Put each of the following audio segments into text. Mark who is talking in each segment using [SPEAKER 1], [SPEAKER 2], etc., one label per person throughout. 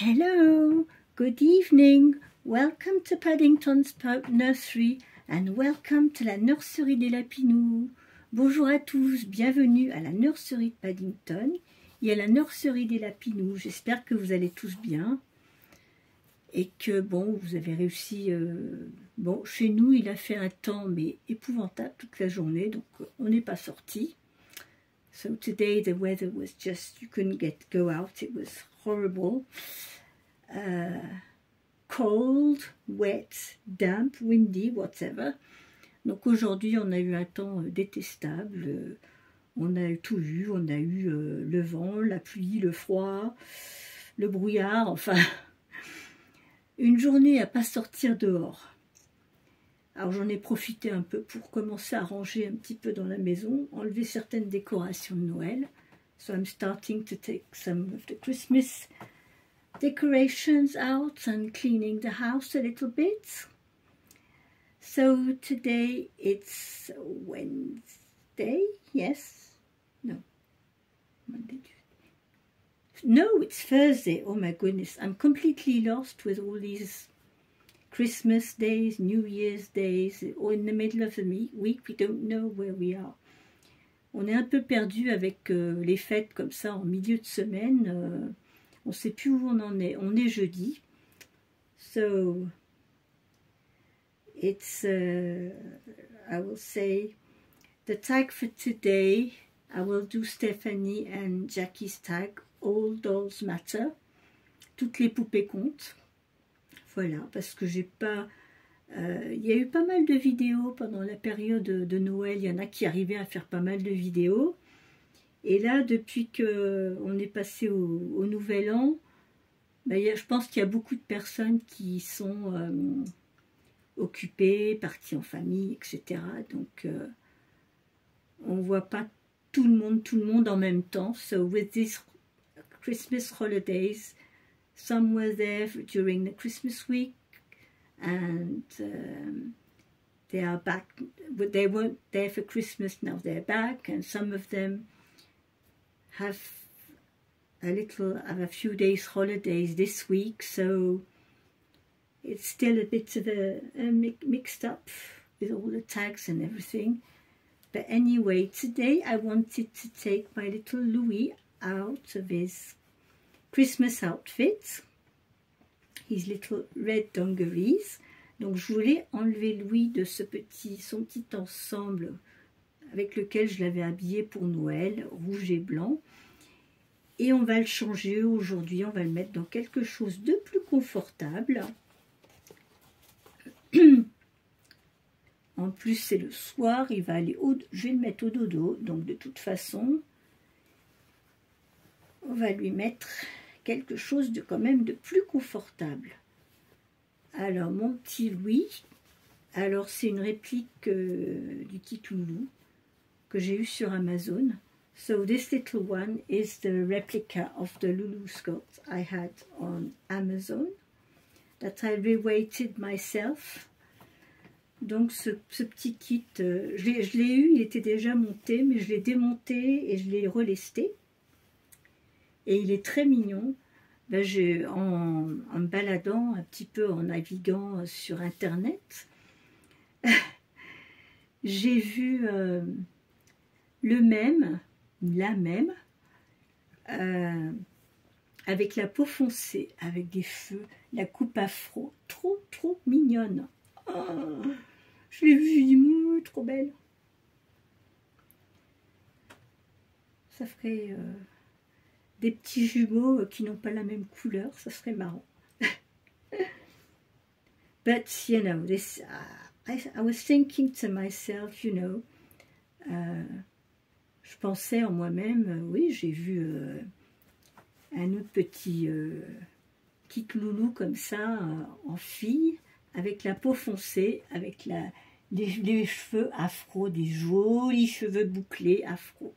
[SPEAKER 1] Hello, good evening, welcome to Paddington's Nursery and welcome to la nurserie des Lapinous. Bonjour à tous, bienvenue à la nurserie de Paddington et à la nurserie des Lapinous. J'espère que vous allez tous bien et que bon, vous avez réussi. Bon, chez nous, il a fait un temps mais épouvantable toute la journée, donc on n'est pas sorti. So today the weather was just, you couldn't go out, it was horrible. Cold, wet, damp, windy, whatever. Donc aujourd'hui on a eu un temps détestable, on a tout eu, on a eu le vent, la pluie, le froid, le brouillard, enfin une journée à pas sortir dehors. Alors j'en ai profité un peu pour commencer à ranger un petit peu dans la maison, enlever certaines décorations de Noël. So I'm starting to take some of the Christmas decorations out and cleaning the house a little bit. So today it's Wednesday, yes? No, Monday, Tuesday. No, it's Thursday. Oh my goodness, I'm completely lost with all these Christmas days, New Year's days, or in the middle of the week, we don't know where we are. On est un peu perdu avec les fêtes comme ça en milieu de semaine. On ne sait plus où on en est. On est jeudi. So, it's, I will say, the tag for today, I will do Stephanie and Jackie's tag, All Dolls Matter. Toutes les poupées comptent. Voilà, parce que j'ai pas... il y a eu pas mal de vidéos pendant la période de Noël. Il y en a qui arrivaient à faire pas mal de vidéos. Et là, depuis qu'on est passé au Nouvel An, ben, je pense qu'il y a beaucoup de personnes qui sont occupées, parties en famille, etc. Donc, on ne voit pas tout le monde en même temps. So, with these Christmas holidays, some were there during the Christmas week, and they are back. But they weren't there for Christmas, now they're back, and some of them have a few days holidays this week, so it's still a bit of a mixed up with all the tags and everything. But anyway, today I wanted to take my little Louis out of his Christmas outfit, his little red dungarees. Donc je voulais enlever Louis de son petit ensemble avec lequel je l'avais habillé pour Noël, rouge et blanc. Et on va le changer aujourd'hui, on va le mettre dans quelque chose de plus confortable. En plus, c'est le soir, je vais le mettre au dodo, donc de toute façon, on va lui mettre quelque chose de quand même de plus confortable. Alors, mon petit Louis, alors c'est une réplique du Kit Loulou que j'ai eu sur Amazon. So this little one is the replica of the Lulu skirt I had on Amazon that I reweighted myself. Donc ce petit kit, je l'ai eu, il était déjà monté, mais je l'ai démonté et je l'ai relesté. Et il est très mignon. Ben, en me baladant un petit peu, en naviguant sur Internet, j'ai vu la même, avec la peau foncée, avec des cheveux, la coupe afro, trop mignonne. Oh, je l'ai vue, j'ai dit, trop belle. Ça ferait des petits jumeaux qui n'ont pas la même couleur, ça serait marrant. But, you know, this, I was thinking to myself, you know, je pensais en moi-même, oui, j'ai vu un autre petit Kit Loulou comme ça, en fille, avec la peau foncée, avec les cheveux afro, des jolis cheveux bouclés afro.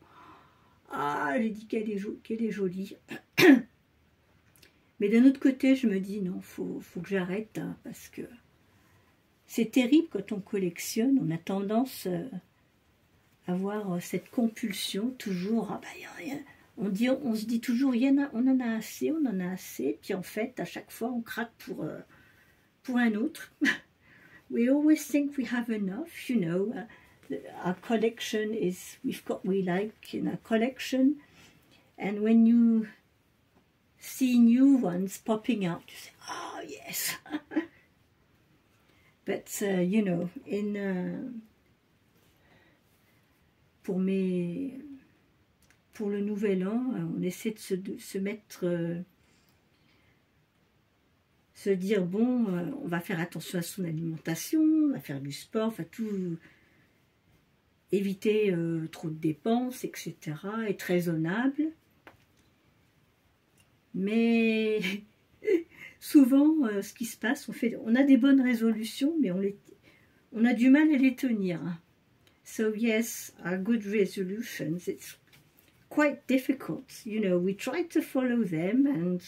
[SPEAKER 1] Ah, j'ai dit qu'elle est jolie. Mais d'un autre côté, je me dis, non, faut que j'arrête, hein, parce que c'est terrible quand on collectionne, on a tendance... avoir cette compulsion toujours, ah ben, On se dit toujours, on en a assez, on en a assez, puis en fait, à chaque fois, on craque pour un autre. We always think we have enough, you know. Our collection is, we like in our collection, and when you see new ones popping out, you say, oh yes. But, you know, pour le nouvel an, on essaie de se mettre, se dire, bon, on va faire attention à son alimentation, on va faire du sport, enfin tout, éviter trop de dépenses, etc., être raisonnable. Mais souvent, ce qui se passe, on a des bonnes résolutions, mais on a du mal à les tenir. So yes, our good resolutions, it's quite difficult. You know, we try to follow them and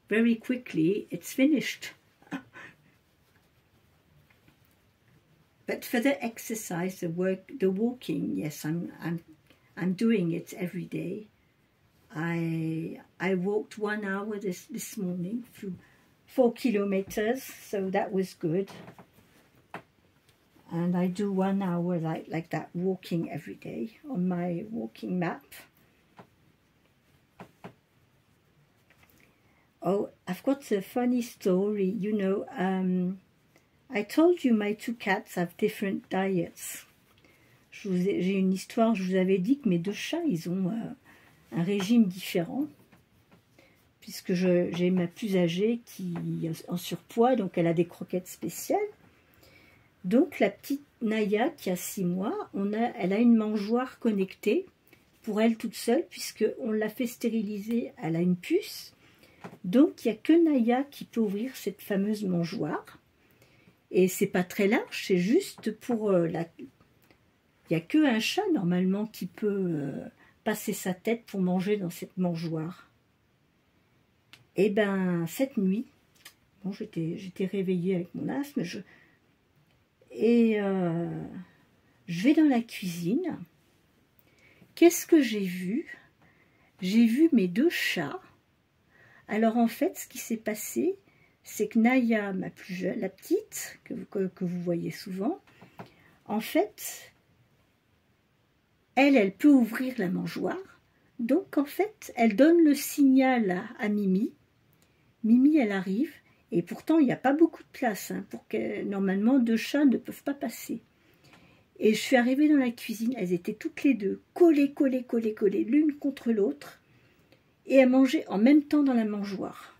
[SPEAKER 1] very quickly it's finished. But for the exercise, the walking, yes, I'm doing it every day. I walked 1 hour this morning through 4 kilometers, so that was good. And I do 1 hour like that walking every day on my walking map. Oh, I've got a funny story. You know, I told you my 2 cats have different diets. J'ai une histoire, je vous avais dit que mes 2 chats, ils ont un régime différent. Puisque j'ai ma plus âgée qui est en surpoids, donc elle a des croquettes spéciales. Donc la petite Naya qui a 6 mois, elle a une mangeoire connectée pour elle toute seule, puisqu'on l'a fait stériliser, elle a une puce. Donc il n'y a que Naya qui peut ouvrir cette fameuse mangeoire. Et c'est pas très large, c'est juste pour il n'y a qu'un chat normalement qui peut passer sa tête pour manger dans cette mangeoire. Et ben cette nuit, bon, j'étais réveillée avec mon asthme, je vais dans la cuisine. Qu'est-ce que j'ai vu? J'ai vu mes 2 chats. Alors en fait, ce qui s'est passé, c'est que Naya, ma plus jeune, la petite, que vous voyez souvent, en fait, elle peut ouvrir la mangeoire. Donc en fait, elle donne le signal à Mimi. Mimi, elle arrive. Et pourtant, il n'y a pas beaucoup de place, hein, pour que normalement 2 chats ne peuvent pas passer. Et je suis arrivée dans la cuisine, elles étaient toutes les 2 collées, l'une contre l'autre, et elles mangeaient en même temps dans la mangeoire.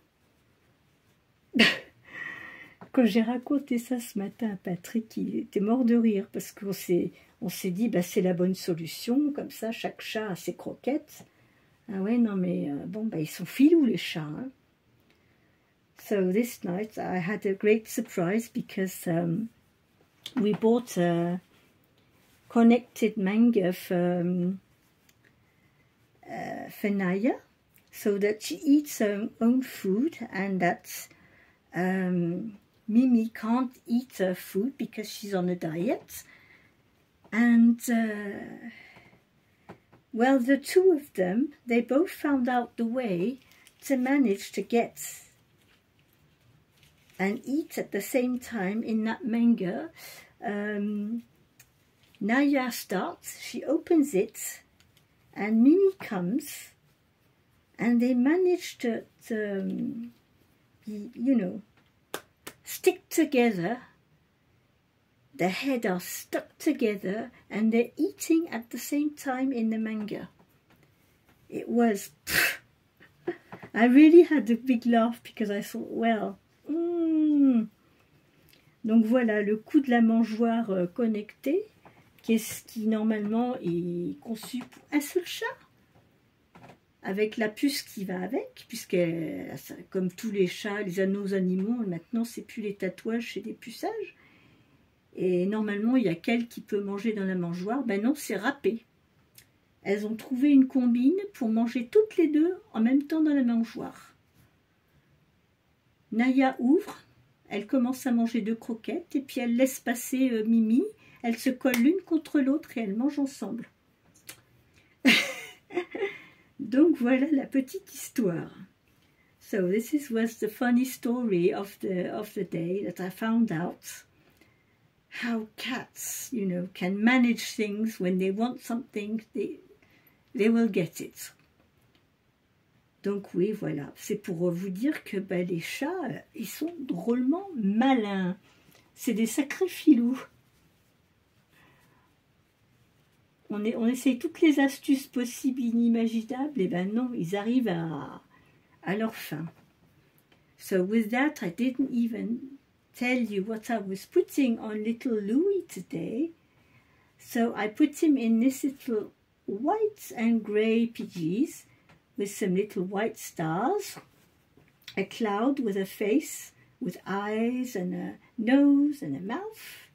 [SPEAKER 1] Quand j'ai raconté ça ce matin à Patrick, il était mort de rire, parce qu'on s'est dit, bah, c'est la bonne solution, comme ça, chaque chat a ses croquettes. Ah ouais, non mais, bon, bah, ils sont filous les chats, hein. So this night I had a great surprise because we bought a connected manga for Naya, so that she eats her own food, and that Mimi can't eat her food because she's on a diet. And well, the 2 of them, they both found out the way to manage to get and eat at the same time in that manga. Naya starts, she opens it, and Mimi comes, and they manage to you know, stick together. The heads are stuck together, and they're eating at the same time in the manga. It was, I really had a big laugh because I thought, well, Donc voilà, le coup de la mangeoire connectée, qui normalement est conçu pour un seul chat, avec la puce qui va avec, puisque comme tous les chats, nos animaux, maintenant c'est plus les tatouages, c'est des puçages. Et normalement, il y a qu'elle qui peut manger dans la mangeoire. Ben non, c'est râpé. Elles ont trouvé une combine pour manger toutes les 2 en même temps dans la mangeoire. Naya ouvre, elle commence à manger 2 croquettes, et puis elle laisse passer Mimi. Elles se collent l'une contre l'autre et elles mangent ensemble. Donc voilà la petite histoire. So this was the funny story of the day, that I found out how cats, you know, can manage things. When they want something, they will get it. Donc oui, voilà, c'est pour vous dire que ben, les chats, ils sont drôlement malins. C'est des sacrés filous. On essaye toutes les astuces possibles, inimaginables, et ben non, ils arrivent à leur fin. So with that, I didn't even tell you what I was putting on little Louis today. So I put him in this little white and grey PJs with some little white stars, a cloud with a face, with eyes and a nose and a mouth.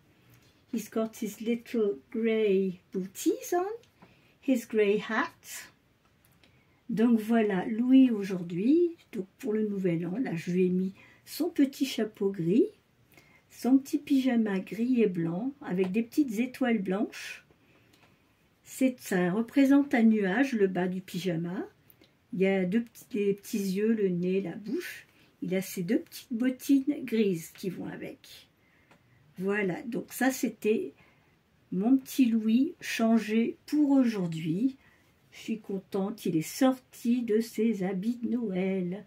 [SPEAKER 1] He's got his little grey booties on, his grey hat. Donc voilà, Louis aujourd'hui, donc pour le nouvel an, là je lui ai mis son petit chapeau gris, son petit pyjama gris et blanc avec des petites étoiles blanches. Ça représente un nuage, le bas du pyjama. Il y a des petits yeux, le nez, la bouche. Il a ses deux petites bottines grises qui vont avec. Voilà, donc ça c'était mon petit Louis changé pour aujourd'hui. Je suis contente, il est sorti de ses habits de Noël.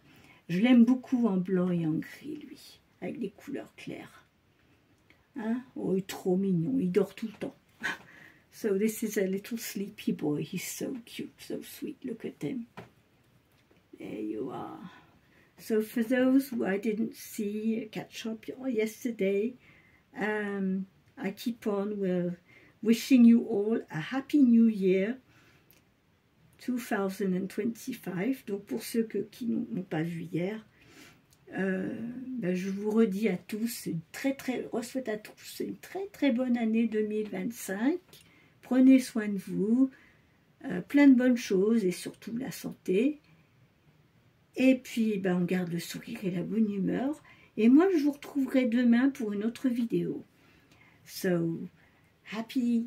[SPEAKER 1] Je l'aime beaucoup en blanc et en gris, lui, avec des couleurs claires. Hein? Oh, il est trop mignon, il dort tout le temps. So this is a little sleepy boy. He's so cute, so sweet. Look at him. There you are. So for those who I didn't see catch up yesterday, I keep on wishing you all a happy new year 2025. Donc pour ceux qui n'ont pas vu hier, ben je vous redis à tous souhaite à tous une très bonne année 2025. Prenez soin de vous, plein de bonnes choses et surtout la santé. Et puis ben, on garde le sourire et la bonne humeur. Et moi je vous retrouverai demain pour une autre vidéo. So happy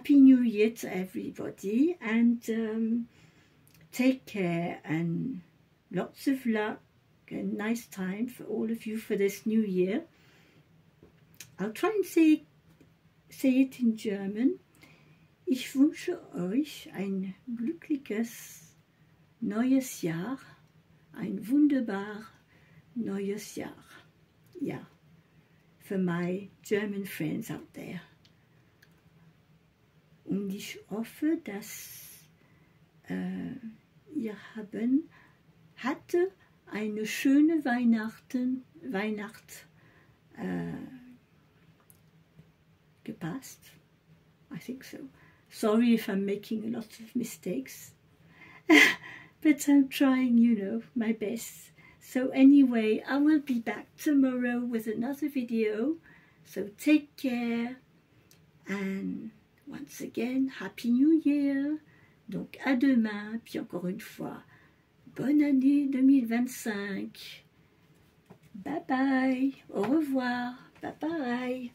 [SPEAKER 1] New Year to everybody, and take care and lots of luck and nice time for all of you for this new year. I'll try and say it in German. Ich wünsche euch ein glückliches neues Jahr, ein wunderbar neues Jahr. Yeah, for my German friends out there. Und ich hoffe, dass ihr hatte eine schöne Weihnacht gepasst. I think so. Sorry if I'm making a lot of mistakes, but I'm trying, you know, my best. So anyway, I will be back tomorrow with another video. So take care, and once again, Happy New Year. Donc à demain, puis encore une fois, bonne année 2025. Bye bye, au revoir, bye bye.